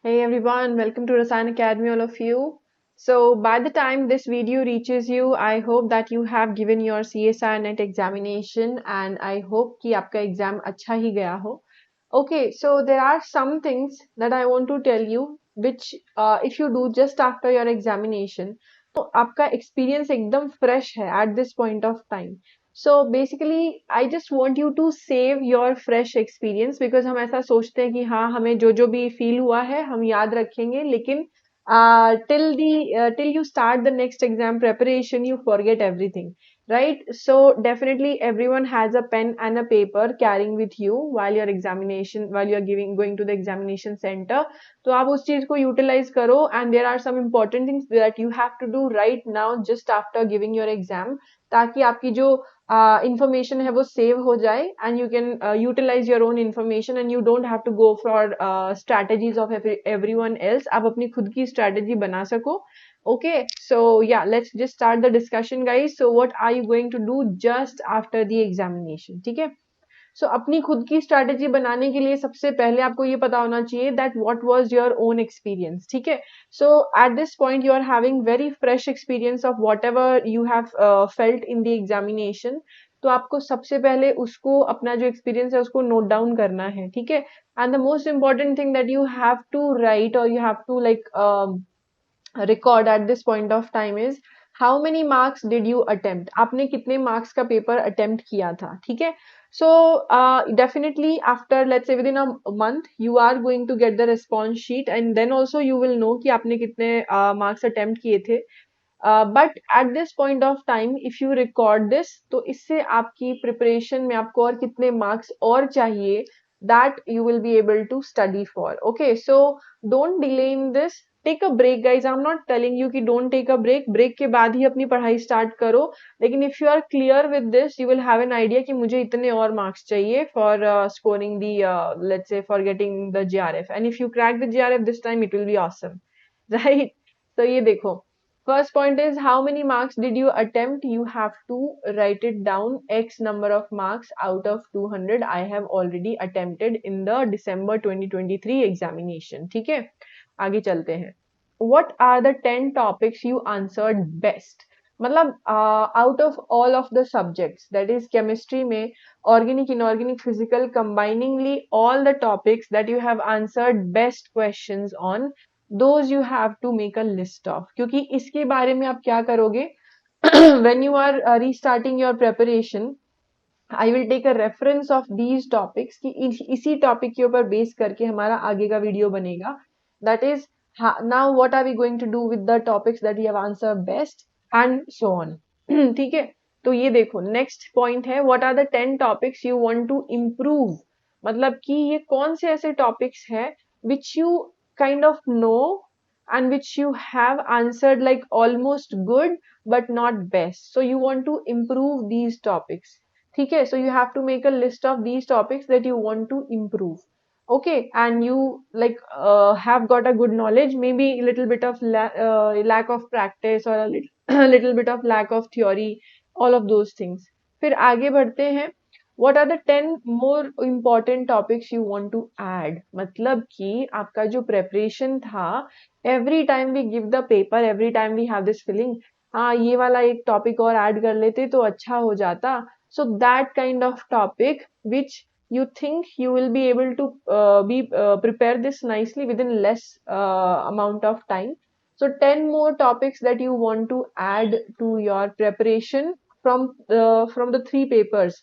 Hey everyone, welcome to Rasayan Academy, all of you. So, by the time this video reaches you, I hope that you have given your CSI NET examination and I hope कि आपका exam अच्छा ही गया हो. Okay, so there are some things that I want to tell you which if you do just after your examination, तो आपका experience एकदम fresh है at this point of time. So basically, I just want you to save your fresh experience because हम ऐसा सोचते हैं कि हाँ हमें जो जो भी feel हुआ है हम याद रखेंगे लेकिन till you start the next exam preparation you forget everything, right? So definitely everyone has a pen and a paper carrying with you while you're going to the examination center. तो आप उस चीज को utilize करो and there are some important things that you have to do right now just after giving your exam ताकि आपकी जो information है वो save हो जाए and you can utilize your own information and you don't have to go for strategies of everyone else. आप अपनी खुद की strategy बना सको. Okay, so yeah, let's just start the discussion, guys. So what are you going to do just after the examination? ठीक है. सो अपनी खुद की स्ट्रैटेजी बनाने के लिए सबसे पहले आपको ये पता होना चाहिए that what was your own experience. ठीक है. So at this point you are having very fresh experience of whatever you have felt in the examination. तो आपको सबसे पहले उसको अपना जो एक्सपीरियंस है उसको नोट डाउन करना है. ठीक है. And the most important thing that you have to write or you have to like record at this point of time is how many marks did you attempt. आपने कितने marks का paper attempt किया था. ठीक है. So definitely after let's say within a month you are going to get the response sheet and then also you will know कि आपने कितने marks attempt किए थे. But at this point of time if you record this तो इससे आपकी preparation में आपको और कितने marks और चाहिए that you will be able to study for. Okay, so don't delay in this. Take a break guys. I am not telling you कि don't take a break. Break के बाद ही अपनी पढ़ाई स्टार्ट करो. लेकिन if you are clear with this you will have an idea कि मुझे इतने और मार्क्स चाहिए for scoring the let's say for getting the GRF. And if you crack the GRF this time it will be awesome, right? तो ये देखो, first point is how many marks did you attempt. You have to write it down. X number of marks out of 200 I have already attempted in the December 2023 examination. ठीक है. आगे चलते हैं. What are the 10 topics you answered best? मतलब out of all of the subjects, that is chemistry में organic, inorganic, physical, combiningly all the topics that you have answered best questions on, those you have to make a list of. क्योंकि इसके बारे में आप क्या करोगे when you are restarting your preparation, I will take a reference of these topics कि इसी topic के ऊपर बेस करके हमारा आगे का वीडियो बनेगा. That is now what are we going to do with the topics that we have answered best and so on. ठीक है. तो ये देखो नेक्स्ट पॉइंट है what are the 10 topics you want to improve. मतलब कि ये कौन से ऐसे टॉपिक्स है which you kind of know and which you have answered like almost good but not best. So you want to improve these topics. ठीक है. So you have to make a list of these topics that you want to improve. Okay, and you like have got a good knowledge, maybe a little bit of lack of practice or a little, a little bit of lack of theory, all of those things. फिर आगे बढ़ते हैं. What are the 10 more important topics you want to add? मतलब कि आपका जो preparation था, every time we give the paper, every time we have this feeling, हाँ ये वाला एक topic और add कर लेते तो अच्छा हो जाता. So that kind of topic which you think you will be able to prepare this nicely within less amount of time. So 10 more topics that you want to add to your preparation from the three papers.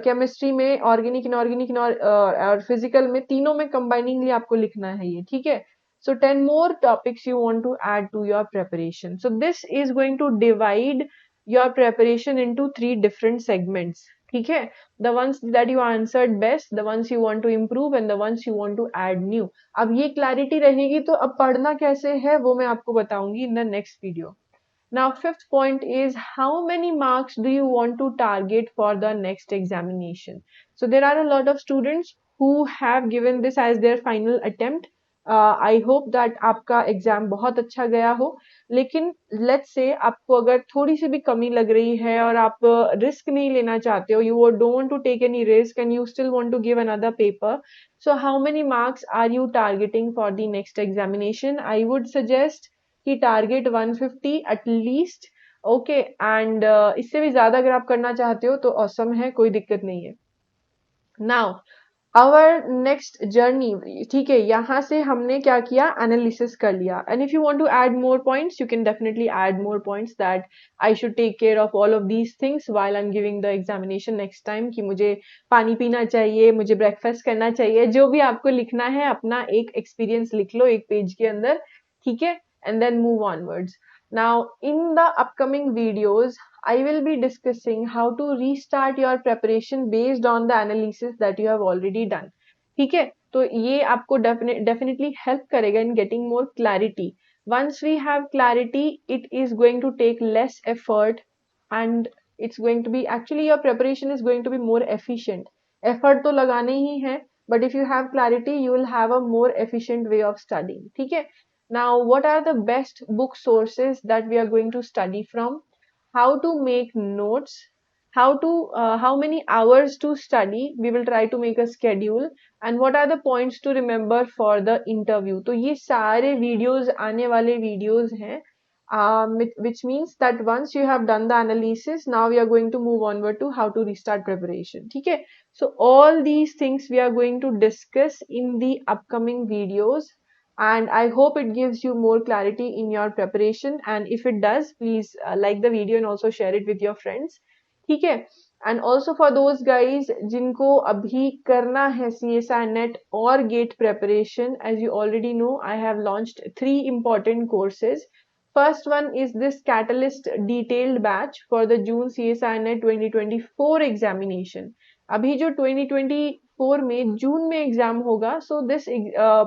Chemistry में organic inorganic और physical में तीनों में कंबाइनिंगली आपको लिखना है ये. ठीक है. So 10 more topics you want to add to your preparation. So this is going to divide your preparation into 3 different segments. ठीक है. The ones that you answered best, the ones you want to improve and the ones you want to add new. अब ये clarity रहेगी तो अब पढ़ना कैसे है वो मैं आपको बताऊंगी in the next video. Now, fifth point is how many marks do you want to target for the next examination? So there are a lot of students who have given this as their final attempt. I hope that आपका exam बहुत अच्छा गया हो. लेकिन let's say आपको अगर थोड़ी सी भी कमी लग रही है और आप रिस्क नहीं लेना चाहते हो, you don't want to take any risk and you still want to give another paper. So how many marks are you targeting for the next examination? I would suggest कि target 150 at least. Okay, and इससे भी ज़्यादा अगर आप करना चाहते हो तो awesome है, कोई दिक्कत नहीं है. Now आवर नेक्स्ट जर्नी, ठीक है, यहाँ से हमने क्या किया, एनालिसिस कर लिया. And if you want to add more points you can definitely add more points that I should take care of all of these things while I am giving the examination next time, कि मुझे पानी पीना चाहिए, मुझे breakfast करना चाहिए, जो भी आपको लिखना है अपना एक एक्सपीरियंस लिख लो एक पेज के अंदर, ठीक है, and then move onwards. Now, in the upcoming videos, I will be discussing how to restart your preparation based on the analysis that you have already done. ठीक है, तो ये आपको definitely help करेगा in getting more clarity. Once we have clarity, it is going to take less effort and it's going to be, actually your preparation is going to be more efficient. Effort तो लगाने ही है, but if you have clarity, you will have a more efficient way of studying. ठीक है. Now, what are the best book sources that we are going to study from? How to make notes? How many hours to study? We will try to make a schedule. And what are the points to remember for the interview? तो ये सारे videos आने वाले videos हैं, which means that once you have done the analysis, now we are going to move onward to how to restart preparation. ठीक है? So all these things we are going to discuss in the upcoming videos. And I hope it gives you more clarity in your preparation, and if it does, please like the video and also share it with your friends. ठीक है. And also for those guys जिनको अभी करना है CSI NET और GATE preparation, as you already know, I have launched 3 important courses. First one is this Catalyst detailed batch for the June CSI NET 2024 examination. अभी जो 2024 में जून में exam होगा, so this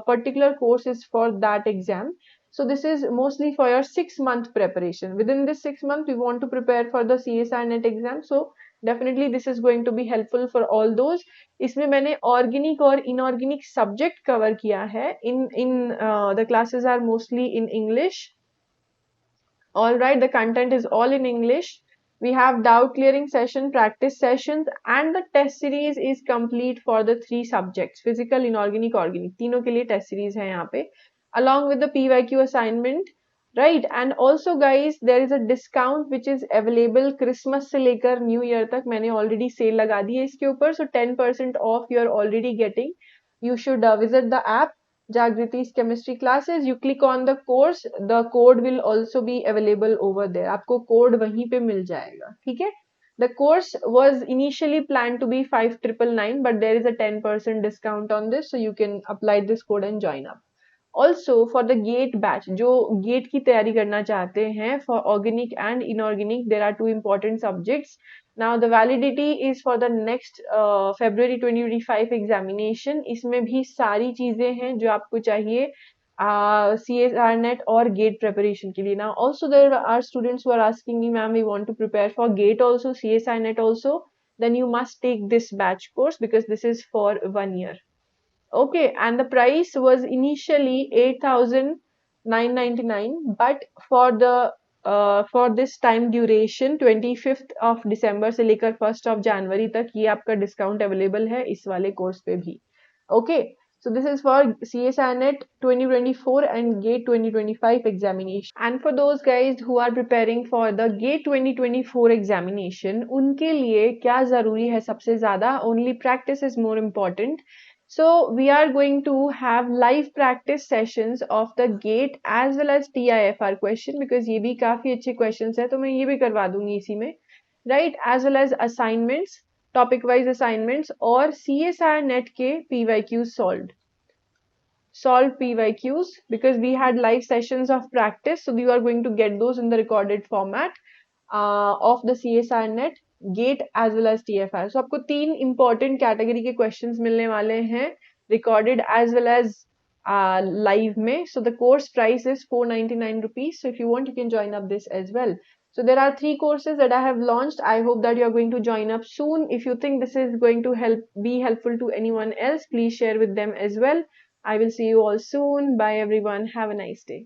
particular course is for that exam. So this is mostly for your 6-month preparation. Within this 6 months, we want to prepare for the CSI NET exam. So definitely this is going to be helpful for all those. इसमें मैंने organic और inorganic subject cover किया है. The classes are mostly in English. All right, the content is all in English. We have doubt clearing session, practice sessions, and the test series is complete for the 3 subjects: physical, inorganic, organic. तीनों के लिए test series है यहाँ पे, along with the PYQ assignment, right? And also guys, there is a discount which is available Christmas से लेकर New Year तक. मैंने already sale लगा दी है इसके ऊपर, so 10% off you are already getting. You should visit the app Jagriti's chemistry classes. You click on the course, the code will also be available over there. आपको code वहीं पे मिल जाएगा, ठीक है? The course was initially planned to be 5999, but there is a 10% discount on this, so you can apply this code and join up. Also for the GATE batch, जो GATE की तैयारी करना चाहते हैं, for organic and inorganic, there are 2 important subjects. Now the validity is for the next February 2025 examination. इसमें भी सारी चीजें हैं जो आपको चाहिए CSI NET और GATE preparation के लिए. Now also there are students who are asking me, ma'am, we want to prepare for GATE also, CSI NET also. Then you must take this batch course because this is for 1 year. Okay, and the price was initially 8,999, but for this time duration 25th of December से लेकर 1st of January तक ये आपका discount available है इस वाले course पे भी. Okay, so this is for CSI NET 2024 and GATE 2025 examination. And for those guys who are preparing for the GATE 2024 examination, उनके लिए क्या जरूरी है सबसे ज्यादा? Only practice is more important. So we are going to have live practice sessions of the GATE as well as TIFR question, because ये भी काफी अच्छे questions है, तो मैं ये भी करवा दूंगी इसी में, right? As well as assignments, topic wise assignments, और CSI NET के PYQs solved PYQs, because we had live sessions of practice, so you are going to get those in the recorded format of the CSI NET, GATE as well as TFR. So आपको 3 important category के questions मिलने वाले हैं recorded as well as live में. So the course price is 499 rupees. So if you want, you can join up this as well. So there are 3 courses that I have launched. I hope that you are going to join up soon. If you think this is going to be helpful to anyone else, please share with them as well. I will see you all soon. Bye everyone. Have a nice day.